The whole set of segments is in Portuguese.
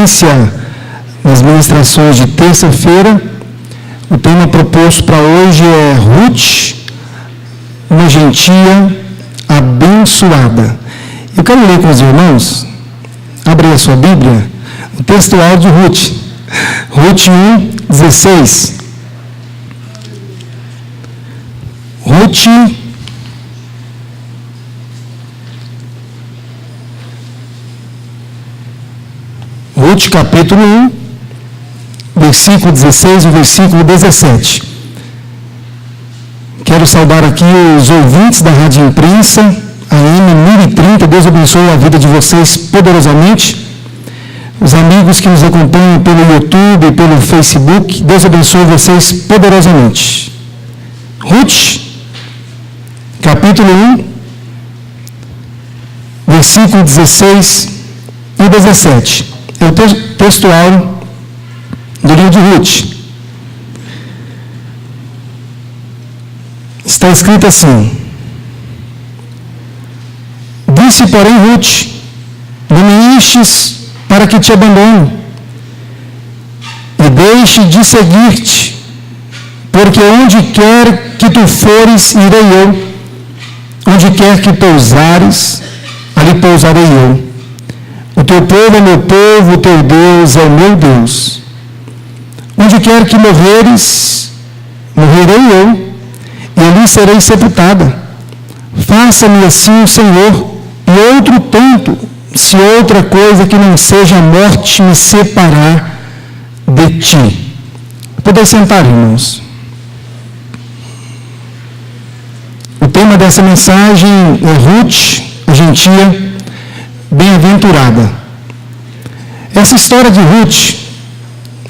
sequência nas ministrações de terça-feira. O tema proposto para hoje é Ruth, uma gentia abençoada. Eu quero ler com os irmãos, abre a sua Bíblia, o textual de Ruth, Ruth 1:16. Ruth capítulo 1, versículo 16 e versículo 17. Quero saudar aqui os ouvintes da Rádio Imprensa, AM 1030, Deus abençoe a vida de vocês poderosamente. Os amigos que nos acompanham pelo YouTube e pelo Facebook, Deus abençoe vocês poderosamente. Ruth, capítulo 1, versículo 16 e 17. É o textual do livro de Ruth. Está escrito assim: Disse, porém, Ruth: Não me instes para que te abandone e deixe de seguir-te, porque onde quer que tu fores, irei eu, onde quer que pousares, ali pousarei eu. O teu povo é meu povo, o teu Deus é o meu Deus. Onde quer que morreres, morrerei eu, e ali serei sepultada. Faça-me assim o Senhor, e outro tanto, se outra coisa que não seja a morte me separar de ti. Poder sentar, irmãos. O tema dessa mensagem é Ruth, a gentia bem-aventurada. Essa história de Ruth,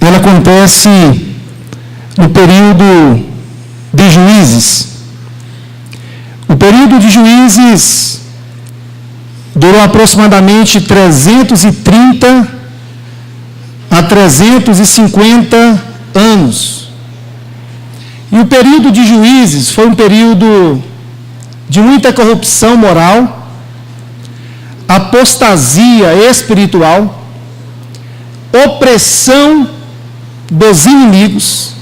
ela acontece no período de Juízes. O período de Juízes durou aproximadamente 330 a 350 anos. E o período de Juízes foi um período de muita corrupção moral, apostasia espiritual, opressão dos inimigos,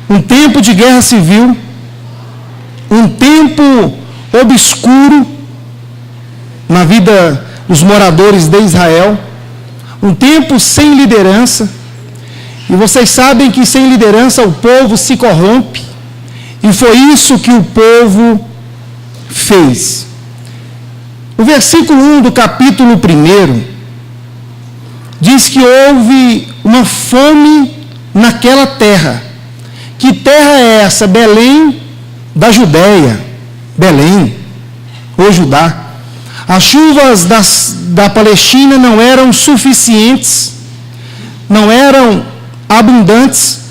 um tempo de guerra civil, um tempo obscuro na vida dos moradores de Israel, um tempo sem liderança. E vocês sabem que sem liderança o povo se corrompe, e foi isso que o povo fez. O versículo 1 do capítulo 1 diz que houve uma fome naquela terra. Que terra é essa? Belém da Judéia, Belém, ou Judá. As chuvas da Palestina não eram suficientes, não eram abundantes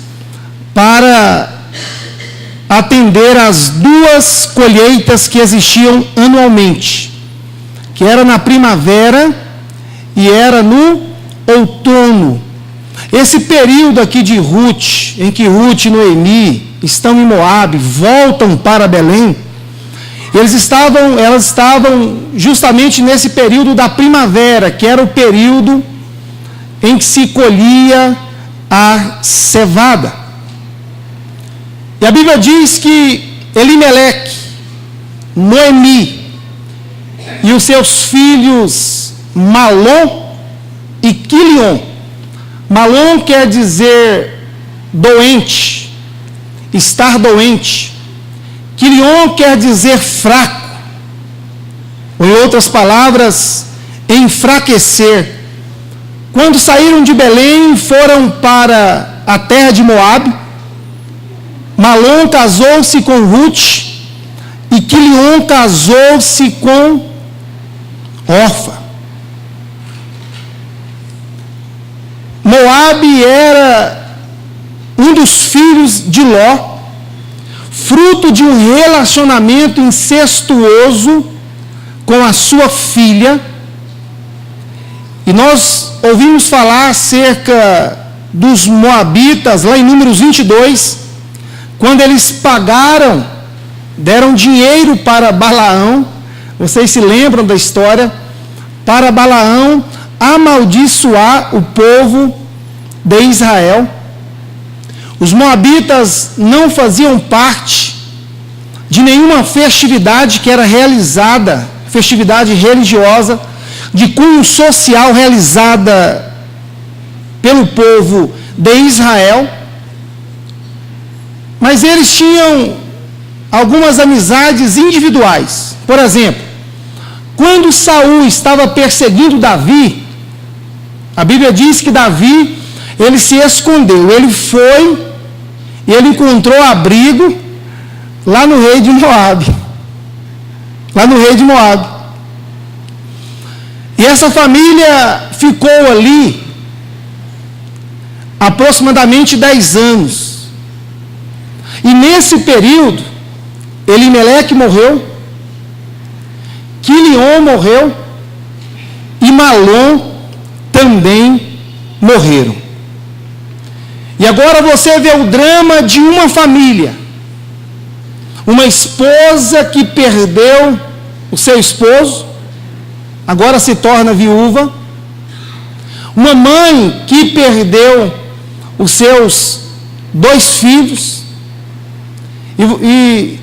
para atender às duas colheitas que existiam anualmente, que era na primavera e era no outono. Esse período aqui de Ruth, em que Ruth e Noemi estão em Moabe, voltam para Belém, elas estavam justamente nesse período da primavera, que era o período em que se colhia a cevada. E a Bíblia diz que Elimeleque, Noemi e os seus filhos Malom e Quilion. Malom quer dizer doente, estar doente. Quilion quer dizer fraco, ou em outras palavras, enfraquecer. Quando saíram de Belém, foram para a terra de Moabe. Malom casou-se com Ruth e Quilion casou-se com Orfa. Moabe era um dos filhos de Ló, fruto de um relacionamento incestuoso com a sua filha. E nós ouvimos falar acerca dos moabitas, lá em Números 22, quando eles deram dinheiro para Balaão, vocês se lembram da história, para Balaão amaldiçoar o povo de Israel. Os moabitas não faziam parte de nenhuma festividade que era realizada, festividade religiosa, de cunho social realizada pelo povo de Israel, mas eles tinham algumas amizades individuais. Por exemplo, quando Saul estava perseguindo Davi, a Bíblia diz que Davi, ele se escondeu, ele foi e ele encontrou abrigo lá no rei de Moabe. E essa família ficou ali aproximadamente 10 anos. E nesse período, Elimeleque morreu, Quilion morreu e Malom também morreram. E agora você vê o drama de uma família. Uma esposa que perdeu o seu esposo, agora se torna viúva. Uma mãe que perdeu os seus 2 filhos. E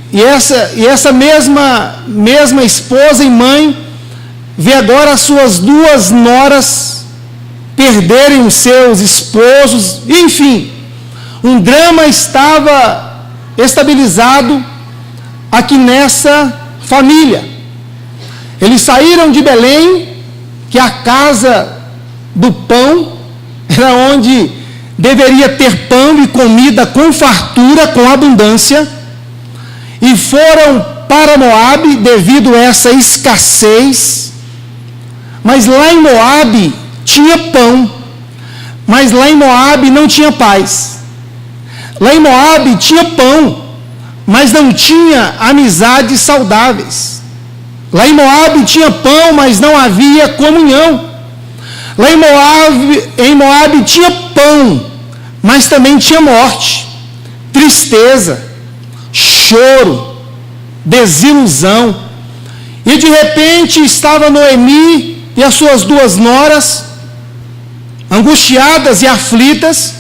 essa mesma esposa e mãe vê agora as suas 2 noras perderem os seus esposos. Enfim, um drama estava estabilizado aqui nessa família. Eles saíram de Belém, que é a casa do pão, era onde deveria ter pão e comida com fartura, com abundância, e foram para Moabe devido a essa escassez. Mas lá em Moabe tinha pão, mas lá em Moabe não tinha paz. Lá em Moabe tinha pão, mas não tinha amizades saudáveis. Lá em Moabe tinha pão, mas não havia comunhão. Lá em Moabe tinha pão, mas também tinha morte, tristeza, choro, desilusão. E de repente estava Noemi e as suas 2 noras, angustiadas e aflitas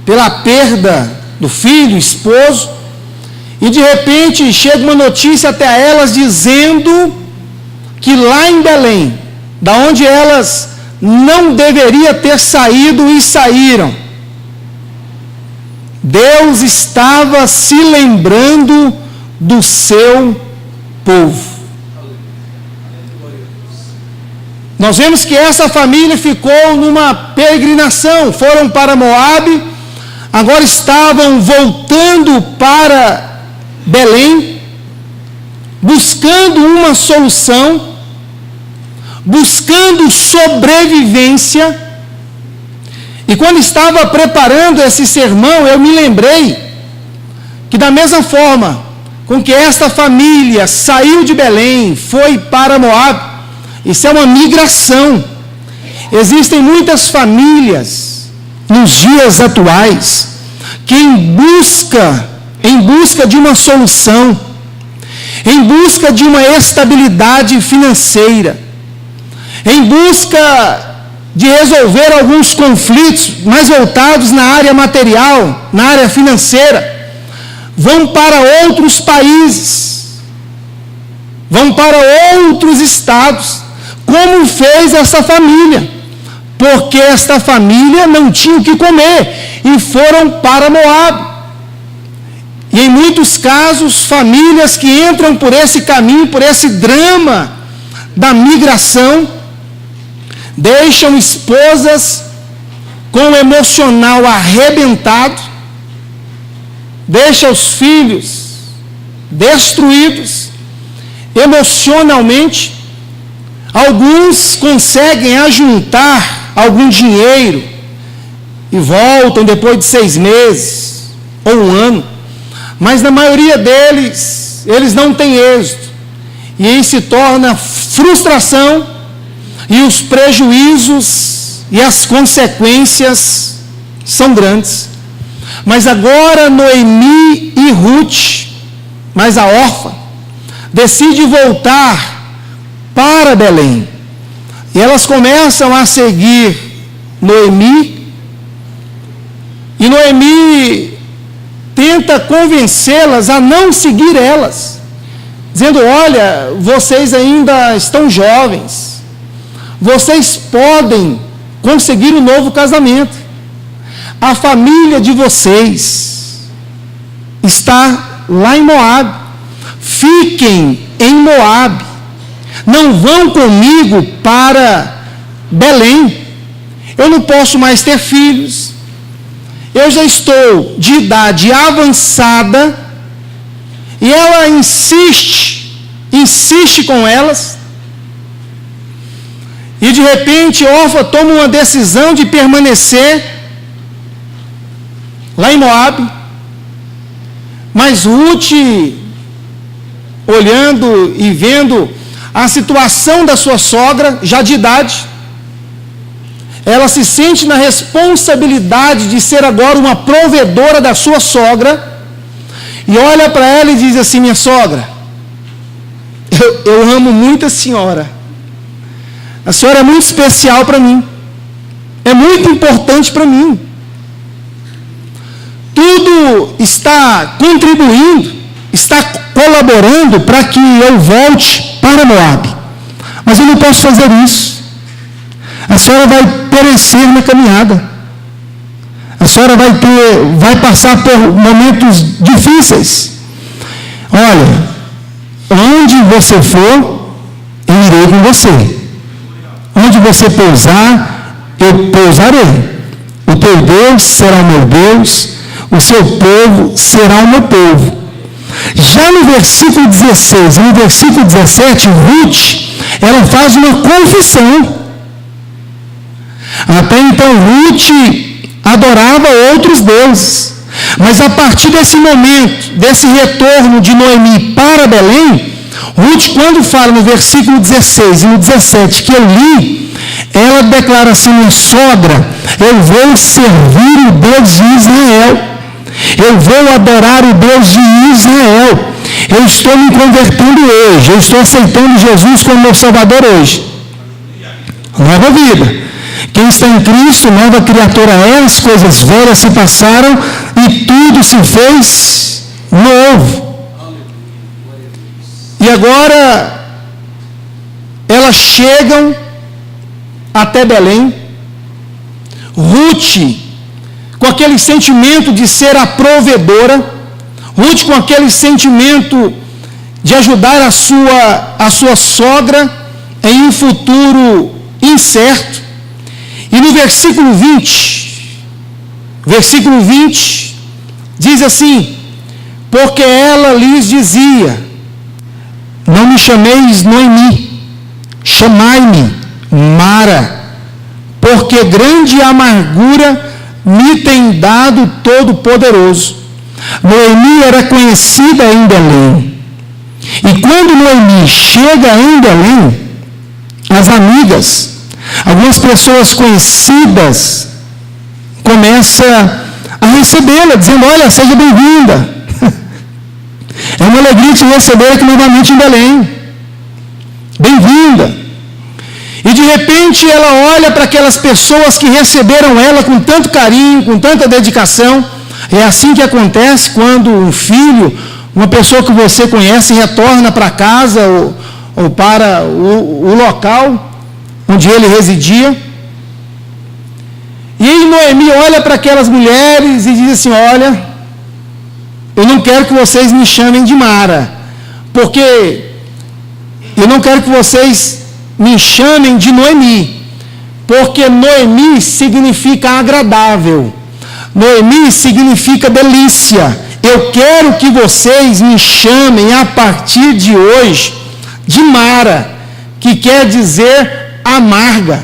pela perda do filho, esposo, e de repente chega uma notícia até elas dizendo que lá em Belém, da onde elas não deveriam ter saído e saíram, Deus estava se lembrando do seu povo. Nós vemos que essa família ficou numa peregrinação, foram para Moabe, agora estavam voltando para Belém, buscando uma solução, buscando sobrevivência. E quando estava preparando esse sermão, eu me lembrei que da mesma forma com que esta família saiu de Belém, foi para Moabe, isso é uma migração. Existem muitas famílias nos dias atuais que em busca de uma solução, em busca de uma estabilidade financeira, em busca de resolver alguns conflitos mais voltados na área material, na área financeira, vão para outros países, vão para outros estados, como fez essa família, porque esta família não tinha o que comer, e foram para Moabe. E em muitos casos, famílias que entram por esse caminho, por esse drama da migração, deixam esposas com o emocional arrebentado, deixam os filhos destruídos emocionalmente. Alguns conseguem ajuntar algum dinheiro e voltam depois de 6 meses ou 1 ano, mas na maioria deles, eles não têm êxito, e aí se torna frustração, e os prejuízos e as consequências são grandes. Mas agora Noemi e Ruth, mas a órfã, decide voltar para Belém. E elas começam a seguir Noemi, e Noemi tenta convencê-las a não seguir elas, dizendo: olha, vocês ainda estão jovens, vocês podem conseguir um novo casamento, a família de vocês está lá em Moabe, fiquem em Moabe, não vão comigo para Belém, eu não posso mais ter filhos, eu já estou de idade avançada. E ela insiste com elas, e de repente Orfa toma uma decisão de permanecer lá em Moabe, mas Ruth, olhando e vendo a situação da sua sogra, já de idade, ela se sente na responsabilidade de ser agora uma provedora da sua sogra, e olha para ela e diz assim: minha sogra, eu amo muito a senhora é muito especial para mim, é muito importante para mim, tudo está contribuindo, está colaborando para que eu volte para Moabe, mas eu não posso fazer isso, a senhora vai perecer na caminhada, a senhora vai passar por momentos difíceis. Olha, onde você for, eu irei com você. Onde você pousar, eu pousarei. O teu Deus será o meu Deus, o seu povo será o meu povo. Já no versículo 16 e no versículo 17, Ruth, ela faz uma confissão. Até então, Ruth adorava outros deuses, mas a partir desse momento, desse retorno de Noemi para Belém, Ruth, quando fala no versículo 16 e no 17 que eu li, ela declara assim: minha sogra, eu vou servir o Deus de Israel, eu vou adorar o Deus de Israel, eu estou me convertendo hoje, eu estou aceitando Jesus como meu Salvador hoje. Nova vida. Quem está em Cristo, nova criatura é, as coisas velhas se passaram e tudo se fez novo. E agora, elas chegam até Belém. Ruth, com aquele sentimento de ser a provedora, Ruth com aquele sentimento de ajudar a sua sogra em um futuro incerto. E no versículo 20, diz assim: porque ela lhes dizia: não me chameis Noemi, chamai-me Mara, porque grande amargura me tem dado Todo-Poderoso. Noemi era conhecida em Belém. E quando Noemi chega em Belém, as amigas, algumas pessoas conhecidas, começam a recebê-la, dizendo: olha, seja bem-vinda. É uma alegria te receber aqui novamente em Belém. Bem-vinda. E de repente ela olha para aquelas pessoas que receberam ela com tanto carinho, com tanta dedicação. É assim que acontece quando um filho, uma pessoa que você conhece, retorna para casa ou para o local onde ele residia. E aí Noemi olha para aquelas mulheres e diz assim: olha, eu não quero que vocês me chamem de Mara, porque eu não quero que vocês me chamem de Noemi, porque Noemi significa agradável, Noemi significa delícia. Eu quero que vocês me chamem a partir de hoje de Mara, que quer dizer amarga.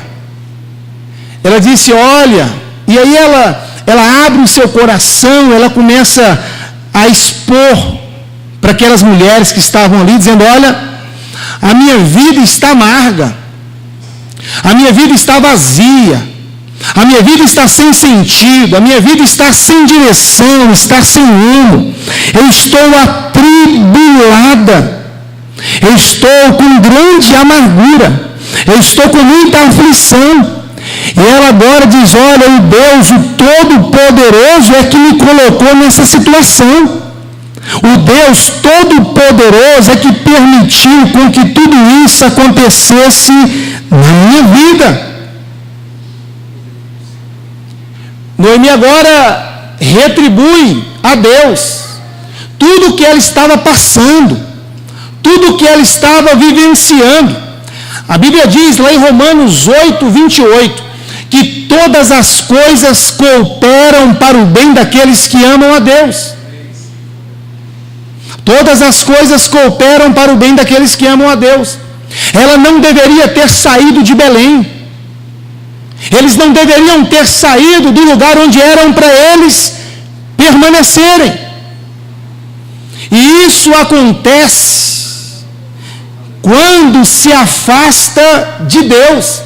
Ela disse: olha, e aí ela abre o seu coração, ela começa a expor para aquelas mulheres que estavam ali, dizendo: olha, a minha vida está amarga, a minha vida está vazia, a minha vida está sem sentido, a minha vida está sem direção, está sem rumo, eu estou atribulada, eu estou com grande amargura. eu estou com muita aflição. E ela agora diz: olha, o Deus, o Todo-Poderoso é que me colocou nessa situação. O Deus Todo-Poderoso é que permitiu com que tudo isso acontecesse na minha vida. Noemi agora retribui a Deus tudo o que ela estava passando, tudo o que ela estava vivenciando. A Bíblia diz lá em Romanos 8:28, que todas as coisas cooperam para o bem daqueles que amam a Deus. Todas as coisas cooperam para o bem daqueles que amam a Deus. Ela não deveria ter saído de Belém. Eles não deveriam ter saído do lugar onde eram para eles permanecerem. E isso acontece quando se afasta de Deus.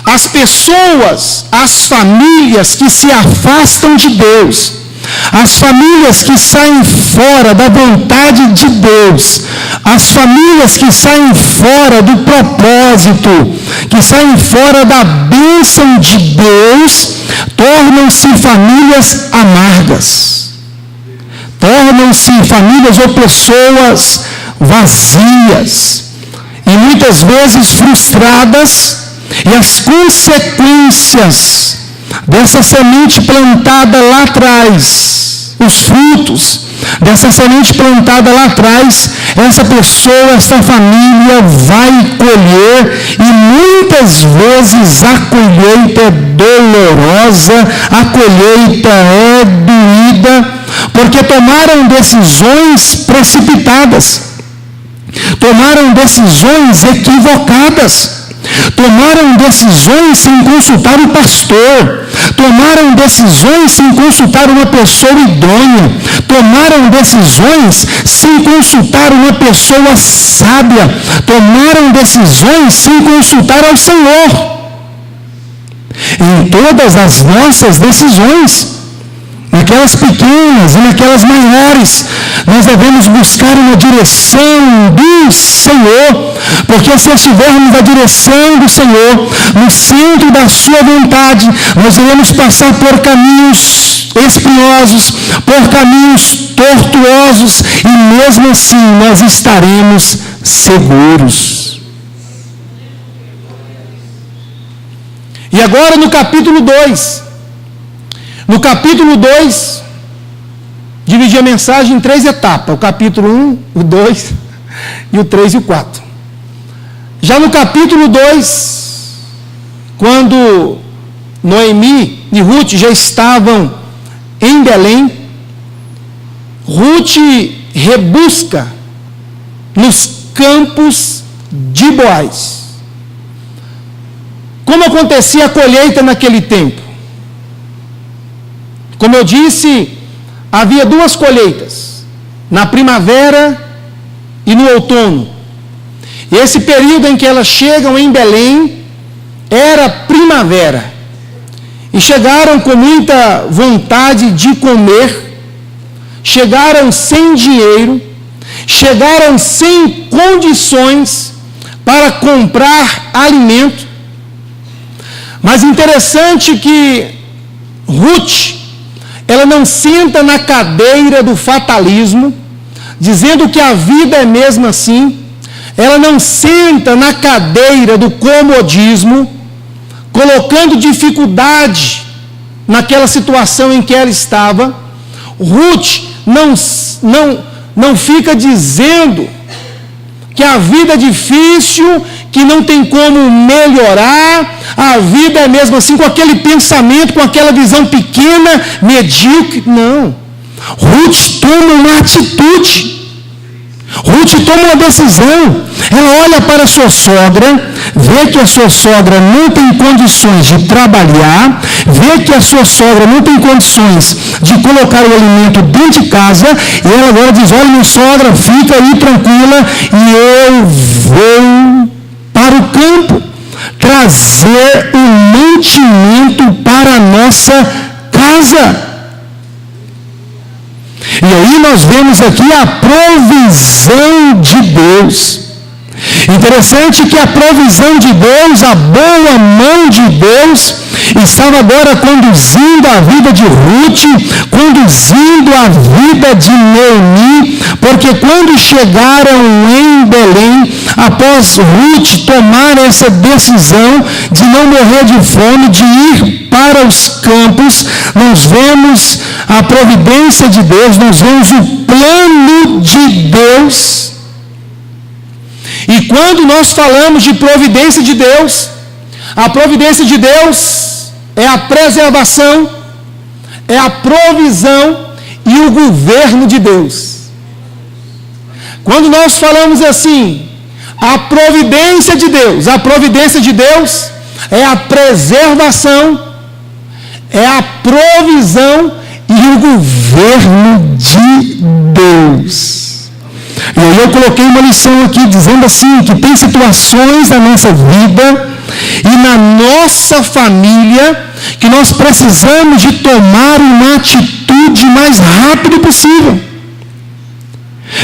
As pessoas, as famílias que se afastam de Deus, as famílias que saem fora da vontade de Deus, as famílias que saem fora do propósito, que saem fora da bênção de Deus, tornam-se famílias amargas, tornam-se famílias ou pessoas vazias, e muitas vezes frustradas, e as consequências dessa semente plantada lá atrás, os frutos dessa semente plantada lá atrás, essa pessoa, essa família vai colher, e muitas vezes a colheita é dolorosa, a colheita é doída, porque tomaram decisões precipitadas, tomaram decisões equivocadas, tomaram decisões sem consultar o pastor, tomaram decisões sem consultar uma pessoa idônea, tomaram decisões sem consultar uma pessoa sábia, tomaram decisões sem consultar ao Senhor. Em todas as nossas decisões, naquelas pequenas e naquelas maiores, nós devemos buscar uma direção do Senhor, porque se estivermos na direção do Senhor, no centro da sua vontade, nós iremos passar por caminhos espinhosos, por caminhos tortuosos, e mesmo assim nós estaremos seguros. E agora no capítulo 2, no capítulo 2, dividi a mensagem em 3 etapas: o capítulo 1, o 2, e o 3 e o 4. Já no capítulo 2, quando Noemi e Ruth já estavam em Belém, Ruth rebusca nos campos de Boaz. Como acontecia a colheita naquele tempo? Como eu disse, havia 2 colheitas, na primavera e no outono. E esse período em que elas chegam em Belém era primavera. E chegaram com muita vontade de comer, chegaram sem dinheiro, chegaram sem condições para comprar alimento. Mas interessante que Ruth, ela não senta na cadeira do fatalismo, dizendo que a vida é mesmo assim. Ela não senta na cadeira do comodismo, colocando dificuldade naquela situação em que ela estava. Ruth não fica dizendo que a vida é difícil, que não tem como melhorar, a vida é mesmo assim, com aquele pensamento, com aquela visão pequena, medíocre. Não. Ruth toma uma atitude. Ruth toma uma decisão. Ela olha para a sua sogra, vê que a sua sogra não tem condições de trabalhar, vê que a sua sogra não tem condições de colocar o alimento dentro de casa, e ela agora diz: olha, minha sogra, fica aí tranquila, e eu vou para o campo trazer o mantimento para a nossa casa. E aí nós vemos aqui a provisão de Deus. Interessante que a provisão de Deus, a boa mão de Deus, estava agora conduzindo a vida de Ruth, conduzindo a vida de Noemi, porque quando chegaram em Belém, após Ruth tomar essa decisão de não morrer de fome, de ir para os campos, nós vemos a providência de Deus, nós vemos o plano de Deus. E quando nós falamos de providência de Deus, a providência de Deus é a preservação, é a provisão e o governo de Deus. Quando nós falamos assim, a providência de Deus é a preservação, é a provisão e o governo de Deus. E aí eu coloquei uma lição aqui dizendo assim, que tem situações na nossa vida e na nossa família que nós precisamos de tomar uma atitude mais rápido possível.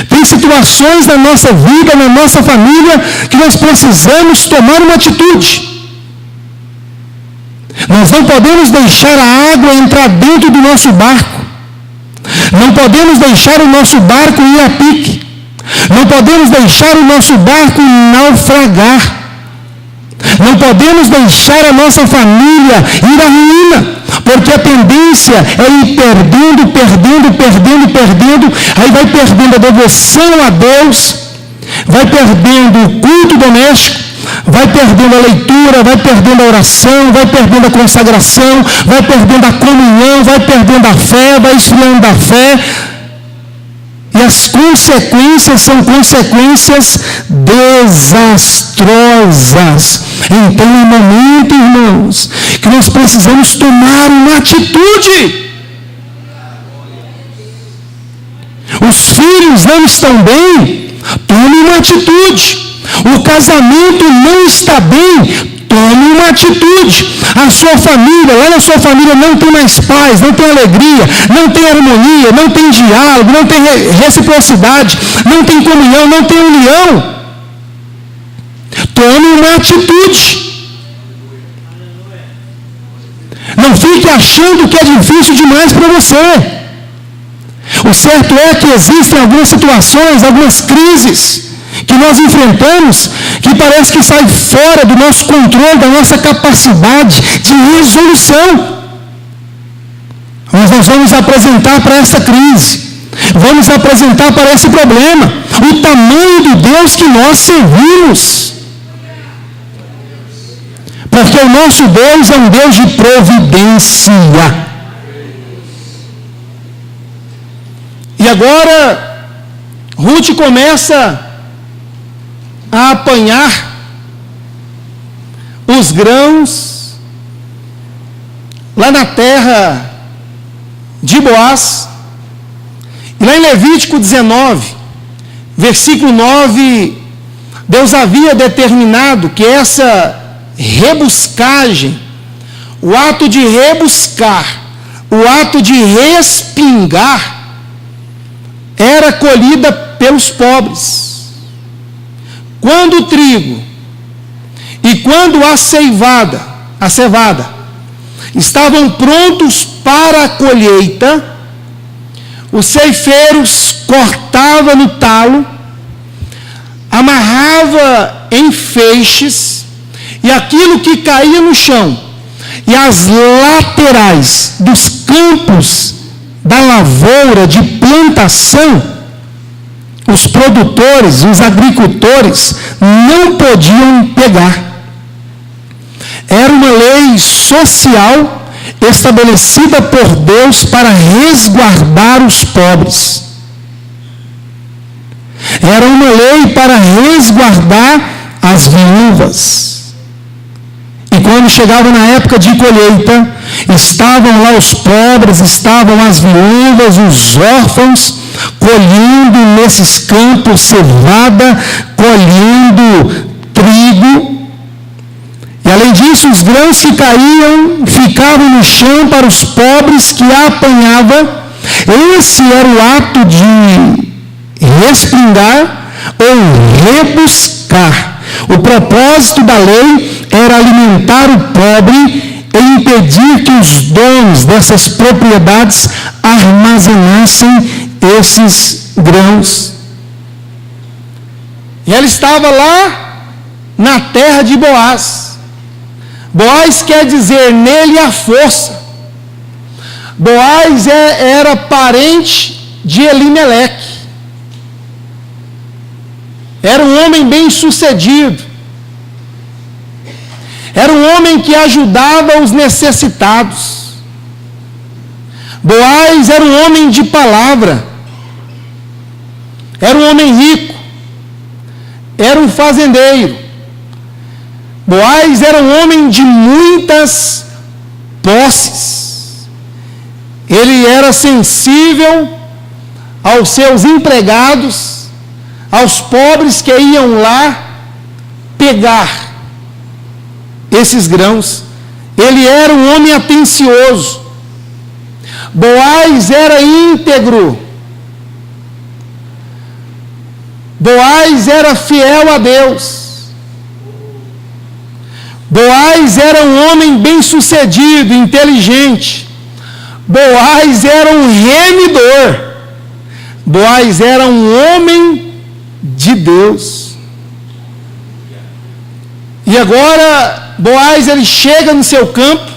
Tem situações na nossa vida, na nossa família, que nós precisamos tomar uma atitude. Nós não podemos deixar a água entrar dentro do nosso barco. Não podemos deixar o nosso barco ir a pique. Não podemos deixar o nosso barco naufragar. Não podemos deixar a nossa família ir à ruína, porque a tendência é ir perdendo, aí vai perdendo a devoção a Deus, vai perdendo o culto doméstico, vai perdendo a leitura, vai perdendo a oração, vai perdendo a consagração, vai perdendo a comunhão, vai perdendo a fé, vai esfriando a fé. E as consequências são consequências desastrosas. Então, é um momento, irmãos, que nós precisamos tomar uma atitude. Os filhos não estão bem, tome uma atitude. O casamento não está bem, tome uma atitude. A sua família, lá na sua família não tem mais paz, não tem alegria, não tem harmonia, não tem diálogo, não tem reciprocidade, não tem comunhão, não tem união. Tome uma atitude. Não fique achando que é difícil demais para você. O certo é que existem algumas situações, algumas crises que nós enfrentamos, que parece que sai fora do nosso controle, da nossa capacidade de resolução. Mas nós vamos apresentar para essa crise, vamos apresentar para esse problema, o tamanho do Deus que nós servimos. Porque o nosso Deus é um Deus de providência. E agora, Ruth começa a apanhar os grãos lá na terra de Boaz. E lá em Levítico 19, versículo 9, Deus havia determinado que essa rebuscagem, o ato de rebuscar, o ato de respingar, era colhida pelos pobres. Quando o trigo e quando a cevada estavam prontos para a colheita, os ceifeiros cortavam no talo, amarrava em feixes, e aquilo que caía no chão e as laterais dos campos da lavoura de plantação, os produtores, os agricultores não podiam pegar. Era uma lei social estabelecida por Deus para resguardar os pobres. Era uma lei para resguardar as viúvas. E quando chegava na época de colheita, estavam lá os pobres, estavam as viúvas, os órfãos, colhendo nesses campos cevada, colhendo trigo. E além disso, os grãos que caíam ficavam no chão para os pobres que a apanhavam. Esse era o ato de respingar ou rebuscar. O propósito da lei era alimentar o pobre e impedir que os donos dessas propriedades armazenassem esses grãos. E ela estava lá na terra de Boaz. Boaz quer dizer nele a força. Boaz era parente de Elimeleque. Era um homem bem-sucedido. Era um homem que ajudava os necessitados. Boaz era um homem de palavra. Era um homem rico. Era um fazendeiro. Boaz era um homem de muitas posses. Ele era sensível aos seus empregados, aos pobres que iam lá pegar esses grãos. Ele era um homem atencioso. Boaz era íntegro. Boaz era fiel a Deus. Boaz era um homem bem-sucedido, inteligente. Boaz era um remidor. Boaz era um homem de Deus. E agora, Boaz, ele chega no seu campo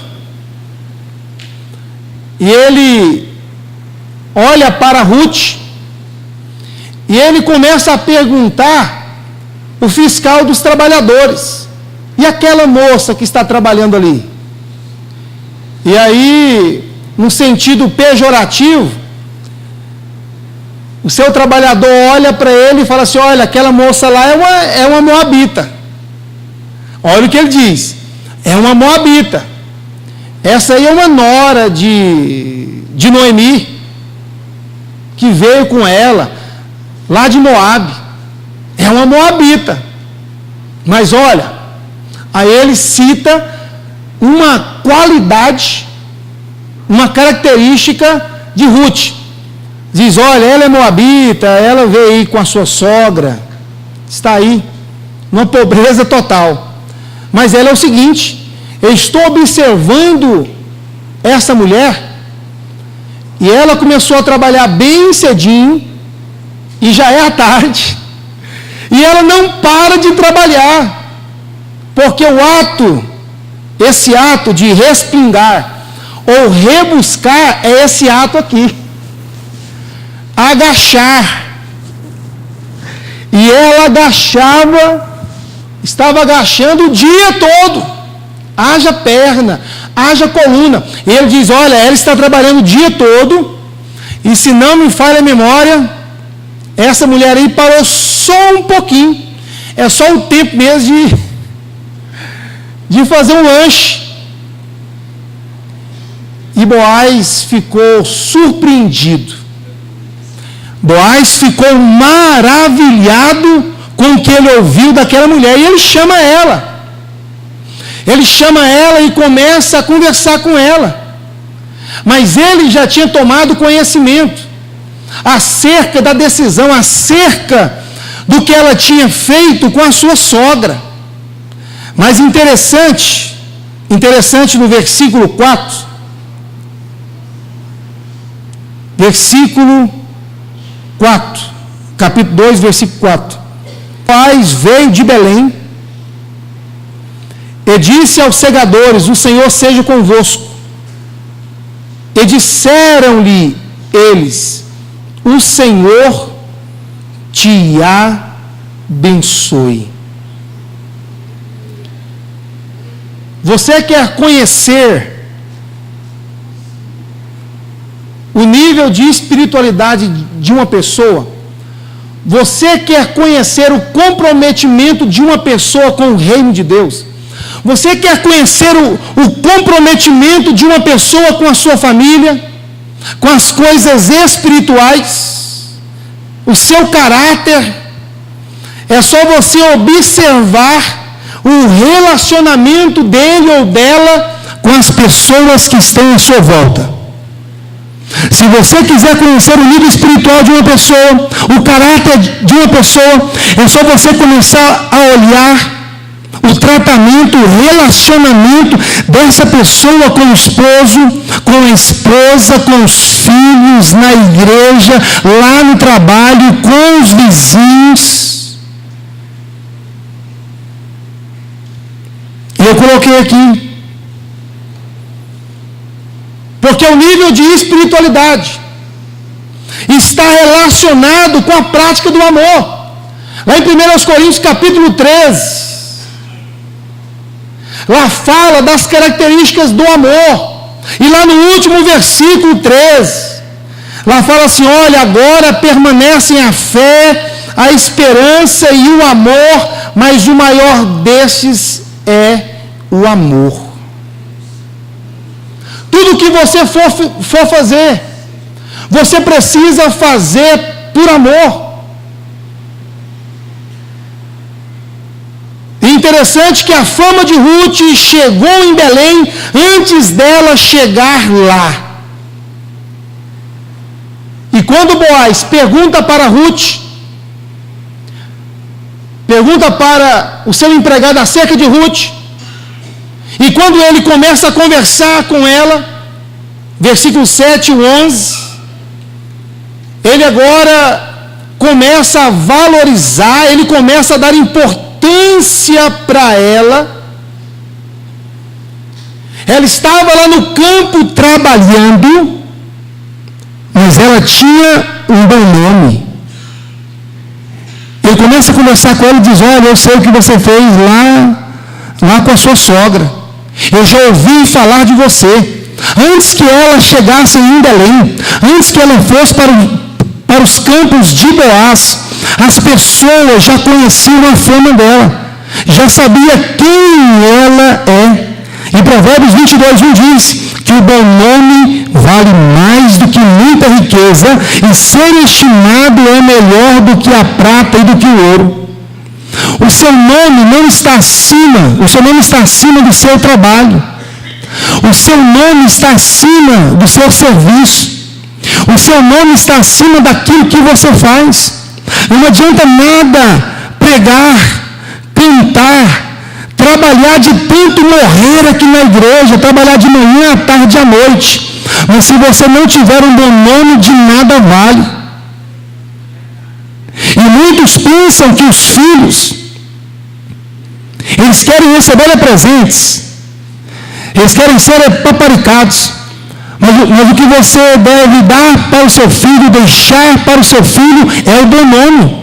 e ele olha para Ruth e ele começa a perguntar o fiscal dos trabalhadores: e aquela moça que está trabalhando ali? E aí, no sentido pejorativo, o seu trabalhador olha para ele e fala assim: olha, aquela moça lá é uma moabita. Olha o que ele diz: é uma moabita. Essa aí é uma nora de Noemi, que veio com ela lá de Moabe. É uma moabita. Mas olha, aí ele cita uma qualidade, uma característica de Ruth. Diz: olha, ela é moabita, ela veio aí com a sua sogra, está aí, numa pobreza total. Mas ela é o seguinte: eu estou observando essa mulher, e ela começou a trabalhar bem cedinho, e já é à tarde, e ela não para de trabalhar, porque esse ato de respingar ou rebuscar é esse ato aqui, agachar. E ela estava agachando o dia todo, haja perna, haja coluna. E ele diz: olha, ela está trabalhando o dia todo, e se não me falha a memória, essa mulher aí parou só um pouquinho, é só o tempo mesmo de fazer um lanche. E Boaz ficou surpreendido. Boaz ficou maravilhado com o que ele ouviu daquela mulher, e ele chama ela. Ele chama ela e começa a conversar com ela. Mas ele já tinha tomado conhecimento acerca da decisão, acerca do que ela tinha feito com a sua sogra. Mas interessante no versículo 4, capítulo 2, versículo 4. Boaz veio de Belém e disse aos segadores: o Senhor seja convosco. E disseram-lhe eles: o Senhor te abençoe. Você quer conhecer o nível de espiritualidade de uma pessoa? Você quer conhecer o comprometimento de uma pessoa com o reino de Deus? Você quer conhecer o comprometimento de uma pessoa com a sua família, com as coisas espirituais, o seu caráter? É só você observar o relacionamento dele ou dela com as pessoas que estão à sua volta. Se você quiser conhecer o nível espiritual de uma pessoa, o caráter de uma pessoa, é só você começar a olhar o tratamento, o relacionamento dessa pessoa com o esposo, com a esposa, com os filhos, na igreja, lá no trabalho, com os vizinhos. Eu coloquei aqui, porque o nível de espiritualidade está relacionado com a prática do amor. Lá em 1 Coríntios capítulo 13, lá fala das características do amor. E lá no último versículo 13, lá fala assim: olha, agora permanecem a fé, a esperança e o amor, mas o maior destes é o amor. Tudo que você for fazer, você precisa fazer por amor. E interessante que a fama de Ruth chegou em Belém antes dela chegar lá. E quando Boaz pergunta para Ruth, pergunta para o seu empregado acerca de Ruth, e quando ele começa a conversar com ela, versículo 7 e 11, ele agora começa a valorizar, ele começa a dar importância para ela. Ela estava lá no campo trabalhando, mas ela tinha um bom nome. Ele começa a conversar com ela e diz: olha, eu sei o que você fez lá com a sua sogra. Eu já ouvi falar de você. Antes que ela chegasse em Belém, antes que ela fosse para os campos de Boaz, as pessoas já conheciam a fama dela, já sabia quem ela é. E Provérbios 22:1 diz que o bom nome vale mais do que muita riqueza, e ser estimado é melhor do que a prata e do que o ouro. O seu nome não está acima, o seu nome está acima do seu trabalho. O seu nome está acima do seu serviço. O seu nome está acima daquilo que você faz. Não adianta nada pregar, cantar, trabalhar de tanto morrer aqui na igreja, trabalhar de manhã, à tarde e à noite. Mas se você não tiver um bom nome, de nada vale. E muitos pensam que os filhos, eles querem receber presentes, eles querem ser paparicados, mas o que você deve dar para o seu filho, deixar para o seu filho, é o bom nome.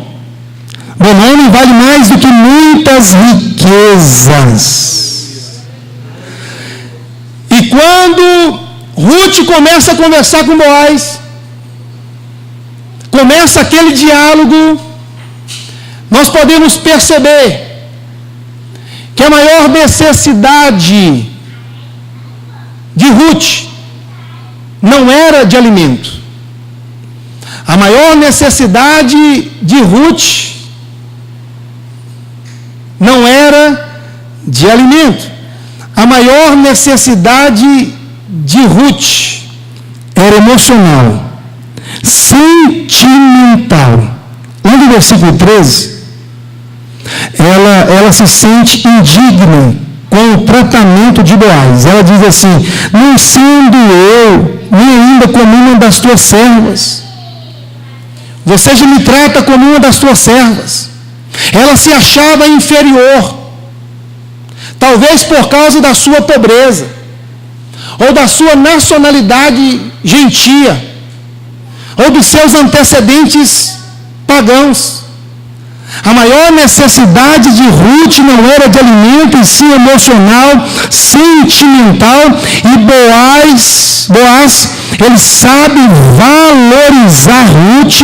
Bom nome vale mais do que muitas riquezas. E quando Ruth começa a conversar com Boaz, começa aquele diálogo, nós podemos perceber que a maior necessidade de Ruth não era de alimento. A maior necessidade de Ruth não era de alimento. A maior necessidade de Ruth era emocional, sentimental. Lá no versículo 13, ela se sente indigna com o tratamento de Boaz. Ela diz assim: não sendo eu, nem ainda como uma das tuas servas, você já me trata como uma das tuas servas. Ela se achava inferior, talvez por causa da sua pobreza, ou da sua nacionalidade gentia, ou dos seus antecedentes pagãos. A maior necessidade de Ruth não era de alimento, e sim emocional, sentimental. E Boaz, ele sabe valorizar Ruth,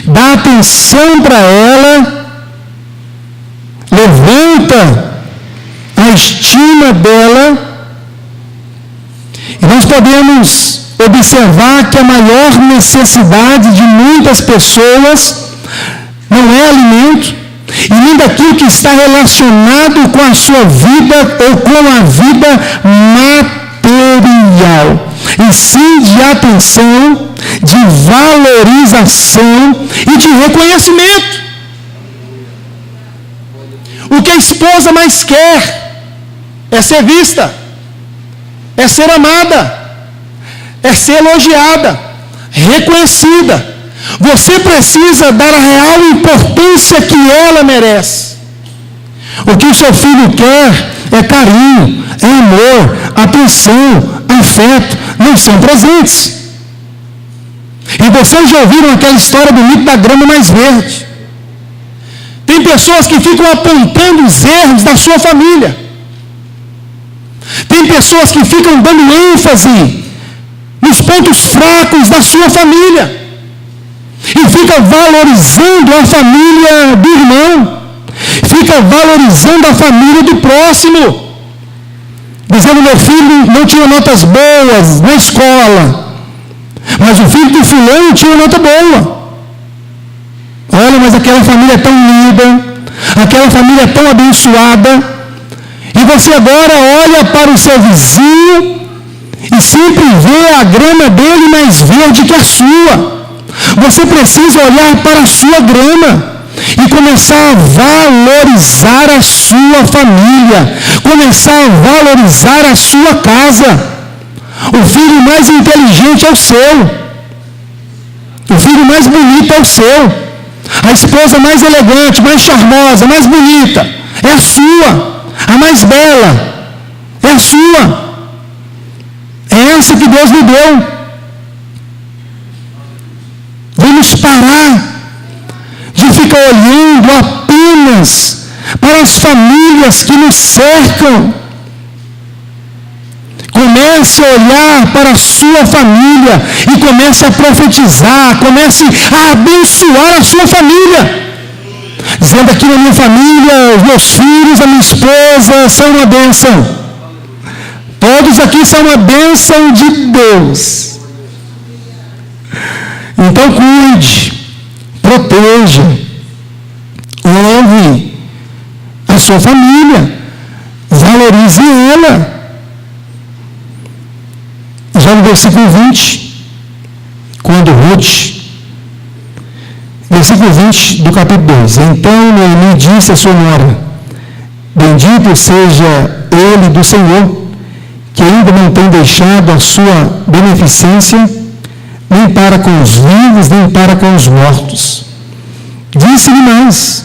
dá atenção para ela, levanta a estima dela. E nós podemos observar que a maior necessidade de muitas pessoas não é alimento, e nem daquilo que está relacionado com a sua vida ou com a vida material. e sim de atenção, de valorização e de reconhecimento. O que a esposa mais quer é ser vista, é ser amada, é ser elogiada, reconhecida. Você precisa dar a real importância que ela merece. O que o seu filho quer é carinho, é amor, atenção, afeto, não são presentes. E vocês já ouviram aquela história bonita da grama mais verde. Tem pessoas que ficam apontando os erros da sua família. Tem pessoas que ficam dando ênfase nos pontos fracos da sua família. E fica valorizando a família do irmão. Fica valorizando a família do próximo. Dizendo: meu filho não tinha notas boas na escola, mas o filho do fulano tinha nota boa. Olha, mas aquela família é tão linda, aquela família é tão abençoada. E você agora olha para o seu vizinho e sempre vê a grama dele mais verde que a sua. Você precisa olhar para a sua grama e começar a valorizar a sua família, começar a valorizar a sua casa. O filho mais inteligente é o seu, o filho mais bonito é o seu, a esposa mais elegante, mais charmosa, mais bonita é a sua, a mais bela é a sua. É essa que Deus me deu. Vamos parar de ficar olhando apenas para as famílias que nos cercam. Comece a olhar para a sua família e comece a profetizar, comece a abençoar a sua família. Dizendo: aqui na minha família, os meus filhos, a minha esposa são uma bênção. Todos aqui são uma bênção de Deus. Então cuide, proteja, honre a sua família, valorize ela. Já no versículo 20, quando Ruth, versículo 20 do capítulo 2: então Noemi disse à sua nora: bendito seja ele do Senhor, que ainda não tem deixado a sua beneficência, nem para com os vivos, nem para com os mortos. Disse-lhe mais: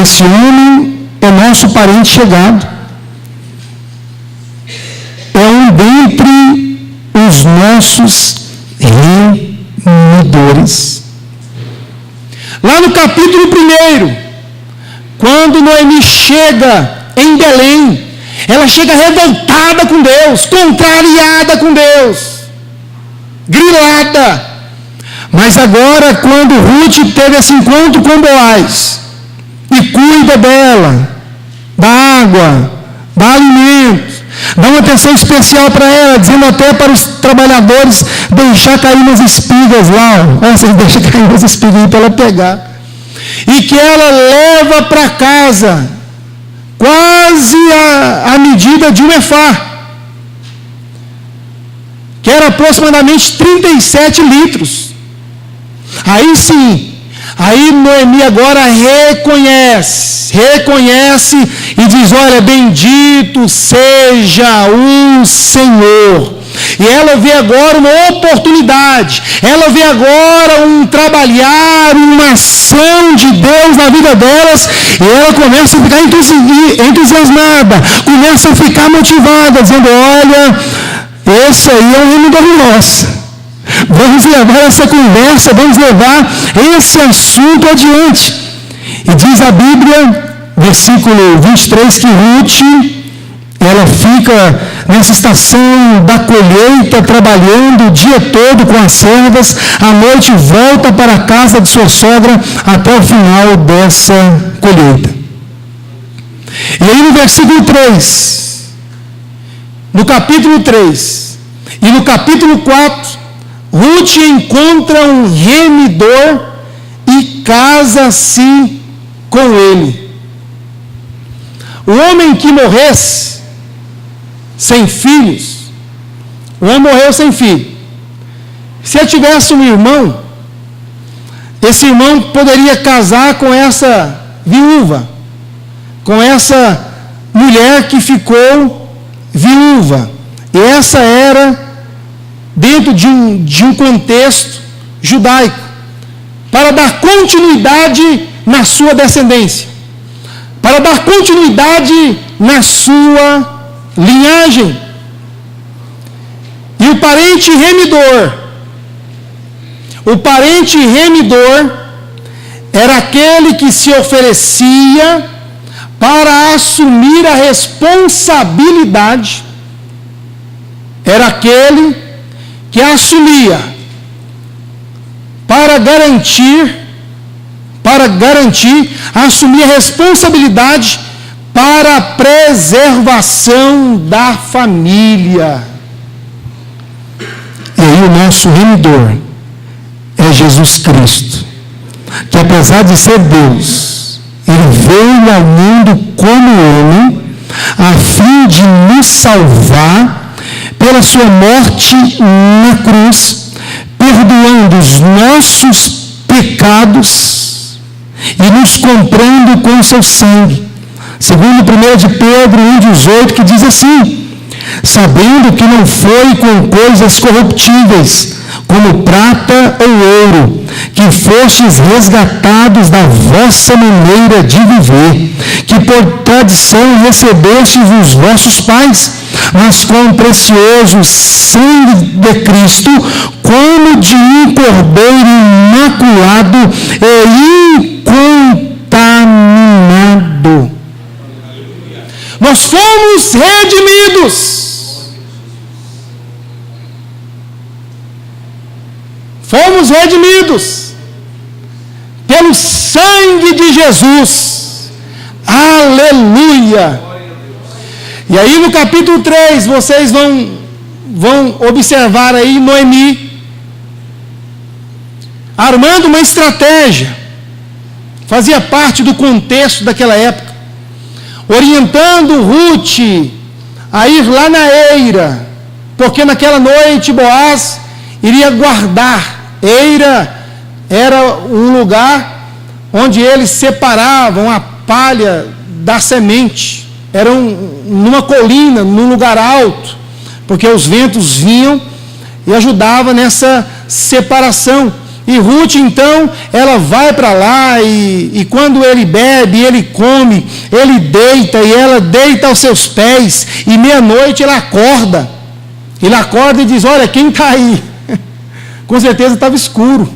esse homem é nosso parente chegado, é um dentre os nossos remidores. Lá no capítulo 1, quando Noemi chega em Belém, ela chega revoltada com Deus, contrariada com Deus, grilada. Mas agora, quando Ruth teve esse encontro com Boaz e cuida dela, dá água, dá alimento, dá uma atenção especial para ela, dizendo até para os trabalhadores deixar cair umas espigas lá, você deixa cair umas espigas para ela pegar, e que ela leva para casa quase a medida de um efá, que era aproximadamente 37 litros. Aí sim, aí Noemi agora reconhece e diz: olha, bendito seja o Senhor. E ela vê agora uma oportunidade, ela vê agora um trabalhar, uma ação de Deus na vida delas, e ela começa a ficar entusiasmada, começa a ficar motivada, dizendo: olha, esse aí é um remidor nosso. Vamos levar essa conversa, vamos levar esse assunto adiante. E diz a Bíblia, versículo 23, que Ruth, ela fica nessa estação da colheita, trabalhando o dia todo com as servas, à noite volta para a casa de sua sogra até o final dessa colheita. E aí no versículo 3, no capítulo 3 e no capítulo 4, Ruth encontra um remidor e casa-se com ele. O homem que morresse sem filhos, o O homem morreu sem filho. Se ele tivesse um irmão, esse irmão poderia casar com essa viúva, com essa mulher que ficou viúva. E essa era dentro de um contexto judaico, para dar continuidade na sua descendência, para dar continuidade na sua linhagem. E o parente remidor era aquele que se oferecia para assumir a responsabilidade, era aquele que assumia para garantir, assumir a responsabilidade para a preservação da família. E aí o nosso remidor é Jesus Cristo, que apesar de ser Deus, ele veio ao mundo como homem, a fim de nos salvar pela sua morte na cruz, perdoando os nossos pecados e nos comprando com o seu sangue. Segundo 1 de Pedro 1,18, que diz assim: sabendo que não foi com coisas corruptíveis, como prata ou ouro, que fostes resgatados da vossa maneira de viver, que por tradição recebestes dos vossos pais, mas com o precioso sangue de Cristo, como de um cordeiro imaculado e incontaminado. Nós fomos redimidos. Fomos redimidos pelo sangue de Jesus. Aleluia! E aí no capítulo 3, vocês vão observar aí Noemi armando uma estratégia. Fazia parte do contexto daquela época, orientando Ruth a ir lá na eira, porque naquela noite Boaz iria guardar. Eira era um lugar onde eles separavam a palha da semente. Era numa colina, num lugar alto, porque os ventos vinham e ajudavam nessa separação. E Ruth, então, ela vai para lá e quando ele bebe, ele come, ele deita e ela deita aos seus pés. E meia-noite ele acorda. Ele acorda e diz: olha, quem está aí? Com certeza estava escuro.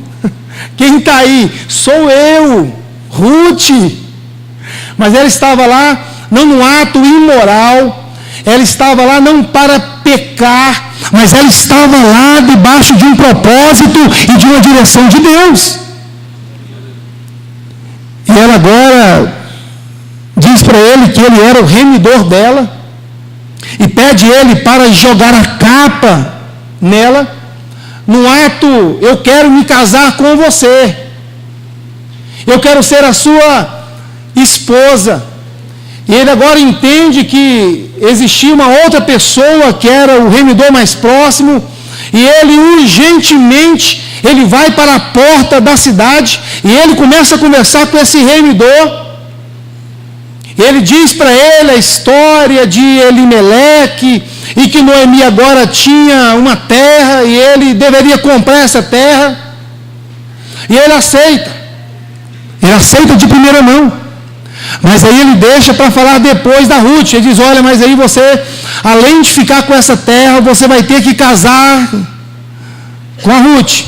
Quem está aí? Sou eu, Ruth. Mas ela estava lá não num ato imoral, ela estava lá não para pecar, mas ela estava lá debaixo de um propósito e de uma direção de Deus. E ela agora diz para ele que ele era o remidor dela e pede ele para jogar a capa nela, no ato: eu quero me casar com você, eu quero ser a sua esposa. E ele agora entende que existia uma outra pessoa que era o remidor mais próximo, e ele urgentemente, ele vai para a porta da cidade, e ele começa a conversar com esse remidor. Ele diz para ele a história de Elimeleque, e que Noemi agora tinha uma terra, e ele deveria comprar essa terra, e ele aceita de primeira mão. Mas aí ele deixa para falar depois da Ruth. Ele diz: olha, mas aí você, além de ficar com essa terra, você vai ter que casar com a Ruth.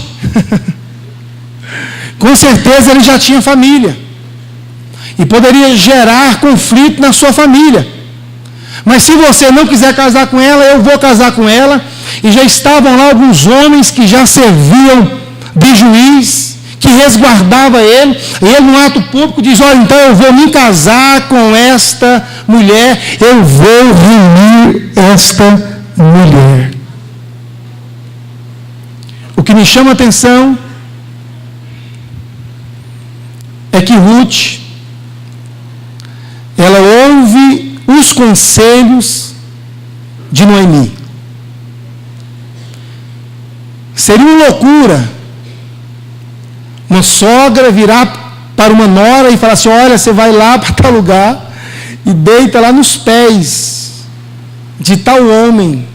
Com certeza ele já tinha família e poderia gerar conflito na sua família. Mas se você não quiser casar com ela, eu vou casar com ela. E já estavam lá alguns homens que já serviam de juiz, que resguardava ele, e ele no ato público diz: olha, então eu vou me casar com esta mulher, eu vou reunir esta mulher. O que me chama a atenção é que Ruth, ela ouve os conselhos de Noemi. Seria uma loucura uma sogra virar para uma nora e falar assim: olha, você vai lá para tal lugar e deita lá nos pés de tal homem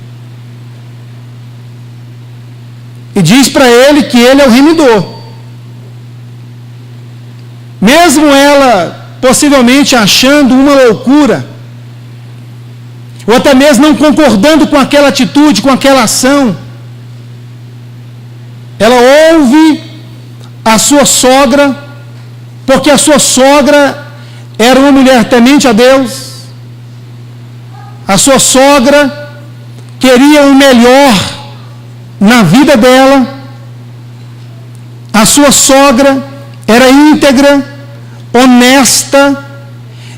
e diz para ele que ele é o remidor. Mesmo ela possivelmente achando uma loucura, ou até mesmo não concordando com aquela atitude, com aquela ação, ela ouve a sua sogra, porque a sua sogra era uma mulher temente a Deus, a sua sogra queria o melhor na vida dela, a sua sogra era íntegra, honesta,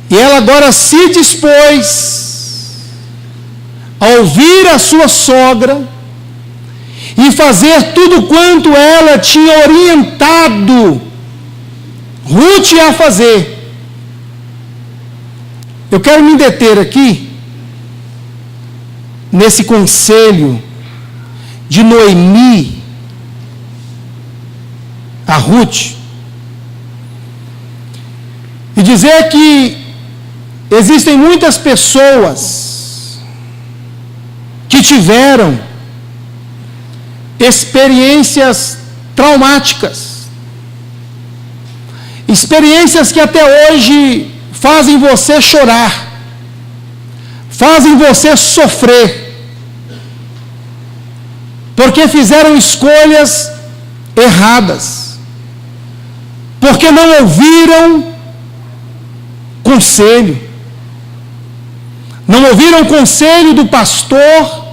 e ela agora se dispôs a ouvir a sua sogra e fazer tudo quanto ela tinha orientado Ruth a fazer. Eu quero me deter aqui nesse conselho de Noemi a Ruth e dizer que existem muitas pessoas que tiveram experiências traumáticas, experiências que até hoje fazem você chorar, fazem você sofrer, porque fizeram escolhas erradas, porque não ouviram conselho, não ouviram o conselho do pastor,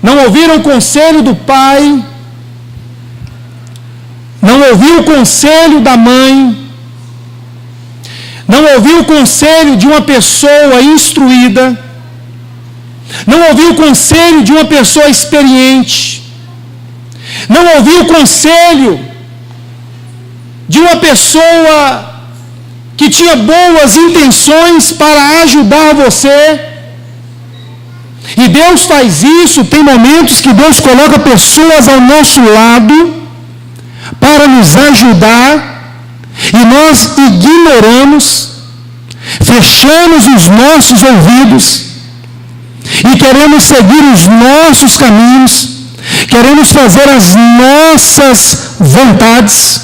não ouviram o conselho do pai, não ouviu o conselho da mãe, não ouviu o conselho de uma pessoa instruída, não ouviu o conselho de uma pessoa experiente, não ouviu o conselho de uma pessoa que tinha boas intenções para ajudar você. E Deus faz isso, tem momentos que Deus coloca pessoas ao nosso lado para nos ajudar, e nós ignoramos, fechamos os nossos ouvidos e queremos seguir os nossos caminhos, queremos fazer as nossas vontades.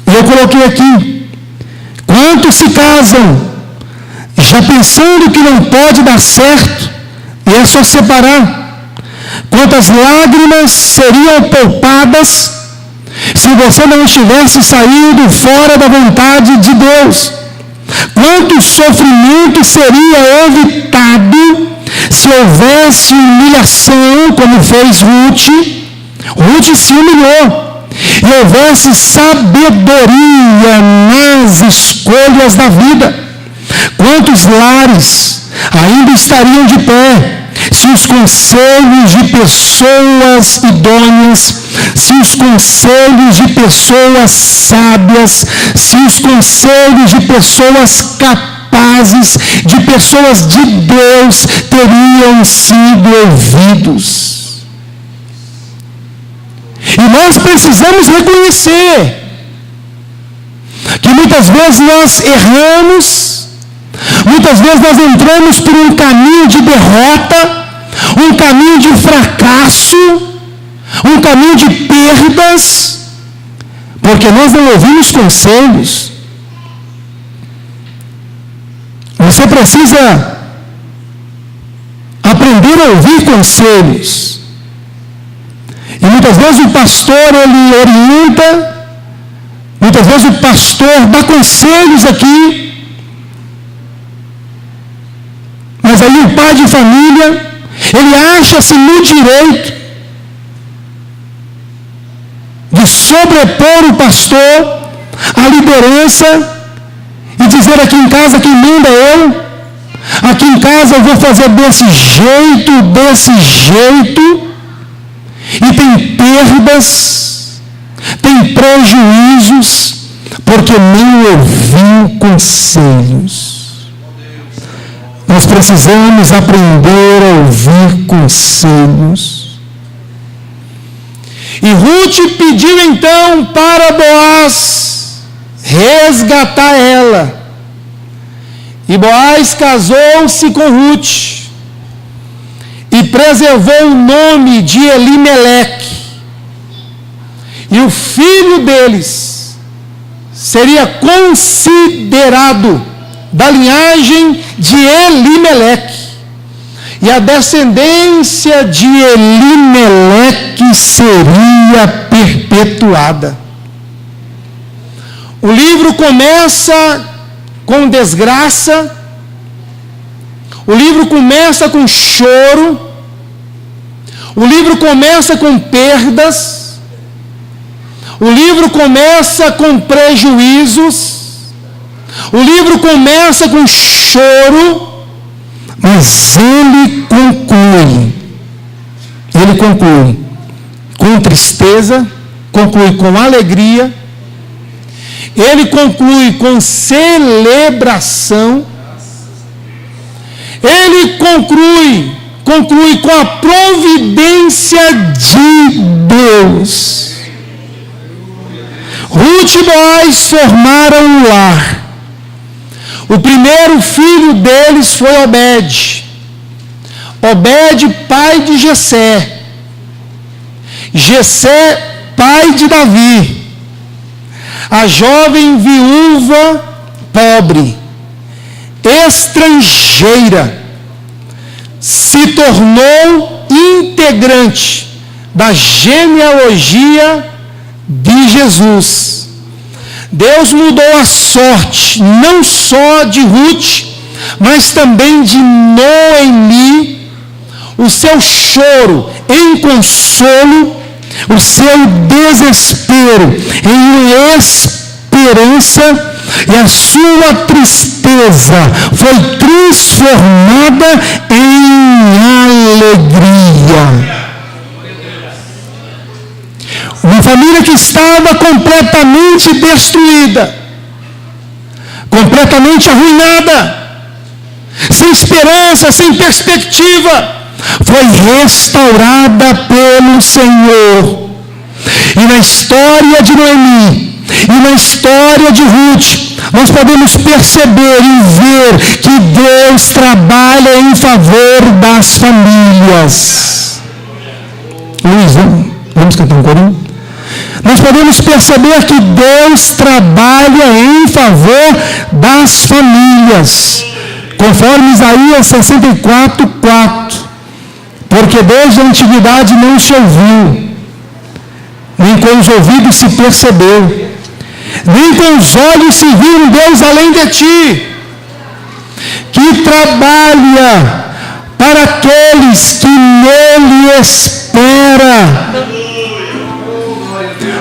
E eu coloquei aqui: quantos se casam já pensando que não pode dar certo e é só separar? Quantas lágrimas seriam poupadas se você não estivesse saindo fora da vontade de Deus? Quanto sofrimento seria evitado se houvesse humilhação, como fez Ruth? Ruth se humilhou. E houvesse sabedoria nas escolhas da vida. Quantos lares ainda estariam de pé se os conselhos de pessoas idôneas, se os conselhos de pessoas sábias, se os conselhos de pessoas capazes, de pessoas de Deus teriam sido ouvidos? E nós precisamos reconhecer que muitas vezes nós erramos, muitas vezes nós entramos por um caminho de derrota, um caminho de fracasso, um caminho de perdas, porque nós não ouvimos conselhos. Você precisa aprender a ouvir conselhos. E muitas vezes o pastor, ele orienta, muitas vezes o pastor dá conselhos aqui, mas aí o pai de família, ele acha-se no direito de sobrepor o pastor à liderança e dizer: aqui em casa quem manda é eu, aqui em casa eu vou fazer desse jeito, e tem perdas, tem prejuízos, porque nem ouviu conselhos. Nós precisamos aprender a ouvir conselhos. E Ruth pediu então para Boaz resgatar ela. E Boaz casou-se com Ruth e preservou o nome de Elimeleque. E o filho deles seria considerado da linhagem de Elimeleque. E a descendência de Elimeleque seria perpetuada. O livro começa com desgraça, o livro começa com choro, o livro começa com perdas, o livro começa com prejuízos, o livro começa com choro, mas ele conclui com tristeza, conclui com alegria, ele conclui com celebração, ele conclui com a providência de Deus. Ruth e Boaz formaram um lar. O primeiro filho deles foi Obed. Obed, pai de Jessé. Jessé, pai de Davi. A jovem viúva pobre, estrangeira, se tornou integrante da genealogia de Jesus. Deus mudou a sorte, não só de Ruth, mas também de Noemi, o seu choro em consolo, o seu desespero em esperança, e a sua tristeza foi transformada em alegria. Uma família que estava completamente destruída, completamente arruinada, sem esperança, sem perspectiva, foi restaurada pelo Senhor. E na história de Noemi e na história de Ruth, nós podemos perceber e ver que Deus trabalha em favor das famílias. Luiz, vamos cantar um corinho? Nós podemos perceber que Deus trabalha em favor das famílias, conforme Isaías 64:4. Porque desde a antiguidade não se ouviu, nem com os ouvidos se percebeu, nem com os olhos se viu um Deus além de ti, que trabalha para aqueles que nele esperam.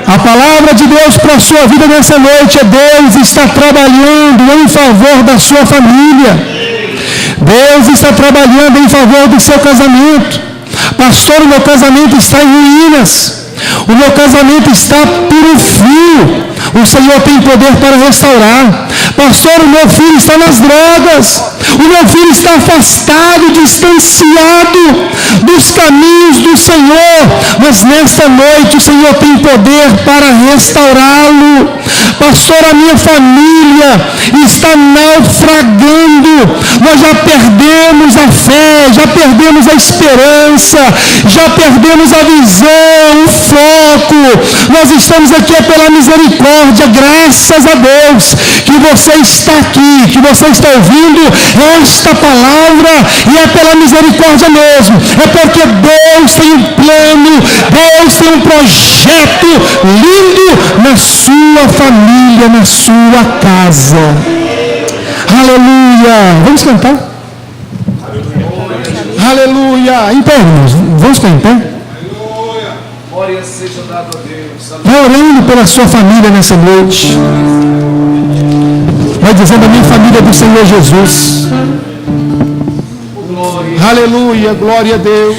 A palavra de Deus para a sua vida nessa noite é: Deus está trabalhando em favor da sua família. Deus está trabalhando em favor do seu casamento. Pastor, o meu casamento está em ruínas. O meu casamento está por um fio. O Senhor tem poder para restaurar. Pastor, o meu filho está nas drogas. O meu filho está afastado, distanciado dos caminhos do Senhor. Mas nesta noite o Senhor tem poder para restaurá-lo. Pastor, a minha família está naufragando. Nós já perdemos a fé, já perdemos a esperança, já perdemos a visão, o foco. Nós estamos aqui pela misericórdia, graças a Deus, que você está aqui, que você está ouvindo esta palavra, e é pela misericórdia mesmo, é porque Deus tem um plano, Deus tem um projeto lindo na sua família, na sua casa. Aleluia! Vamos cantar? Aleluia! Em pé, irmãos, vamos ficar em pé? Glória seja dada a Deus. Vai orando pela sua família nessa noite. Vai dizendo: a minha família é do Senhor Jesus. Glória. Aleluia, glória a Deus.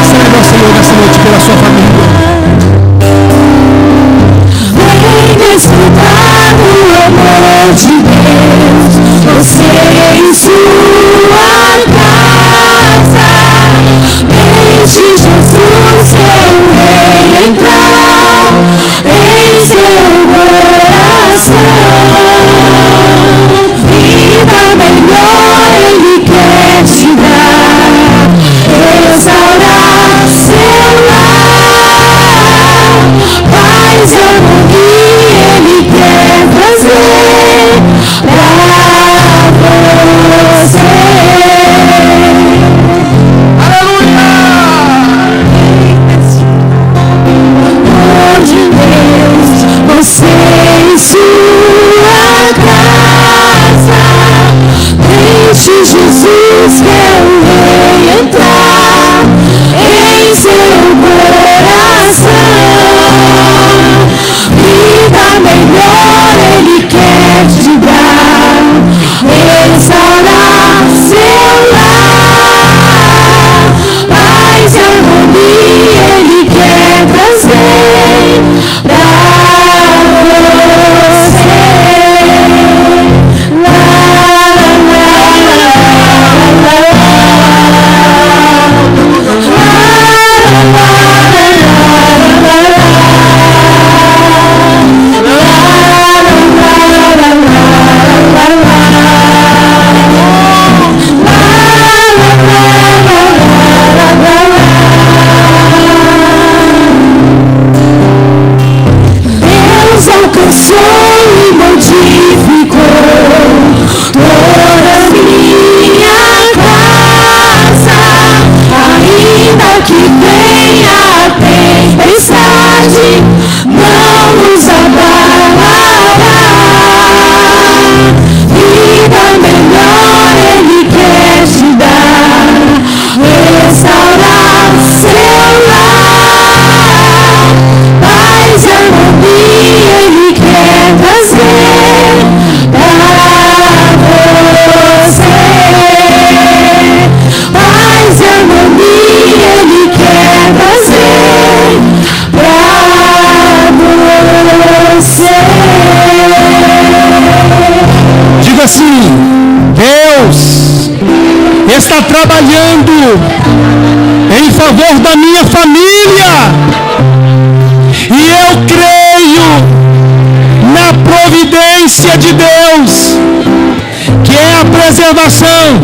Serve ao Senhor nessa noite pela sua família. Vem desfrutar do amor de Deus, você em sua casa. Deixe Jesus, seu rei, entrar em seu coração. Vida melhor Ele quer te dar, restaurar seu lar. Paz e harmonia Ele quer trazer pra você. Aleluia! Amor de Deus, você em sua casa. Deixe Jesus, que é o rei, entrar em seu coração. Vida melhor Ele quer te dar, restaurar seu lar. Paz e harmonia Ele quer trazer pra você. Lá, lá, lá, lá, Deus alcançou e modificou toda a minha casa. Ainda que venha a tempestade, não nos abalará. Vida melhor Ele quer te dar, restaurar seu lar. Paz e harmonia Ele quer trazer pra você. Paz e harmonia Ele quer trazer pra você. Diga assim: Deus está trabalhando em favor da minha família. E eu creio na providência de Deus, que é a preservação,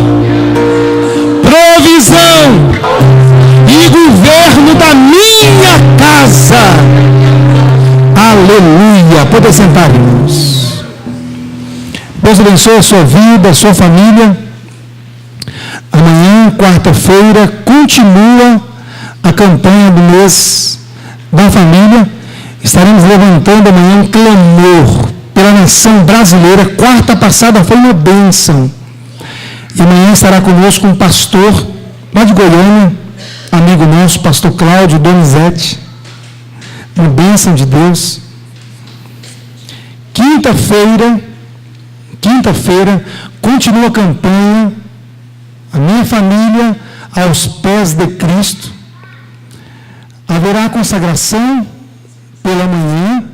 provisão e governo da minha casa. Aleluia! Pode sentar, irmãos. Deus abençoe a sua vida, a sua família. Amanhã, quarta-feira, continua a campanha do mês da família. Estaremos levantando amanhã um clamor pela nação brasileira. Quarta passada foi uma bênção. E amanhã estará conosco um pastor lá de Goiânia, amigo nosso, pastor Cláudio Donizete. Uma bênção de Deus. Quinta-feira, continua a campanha A Minha Família aos Pés de Cristo. Haverá consagração pela manhã,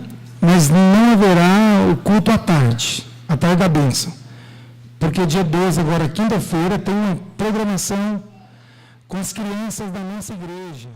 mas não haverá o culto à tarde da bênção. Porque dia 12, agora quinta-feira, tem uma programação com as crianças da nossa igreja.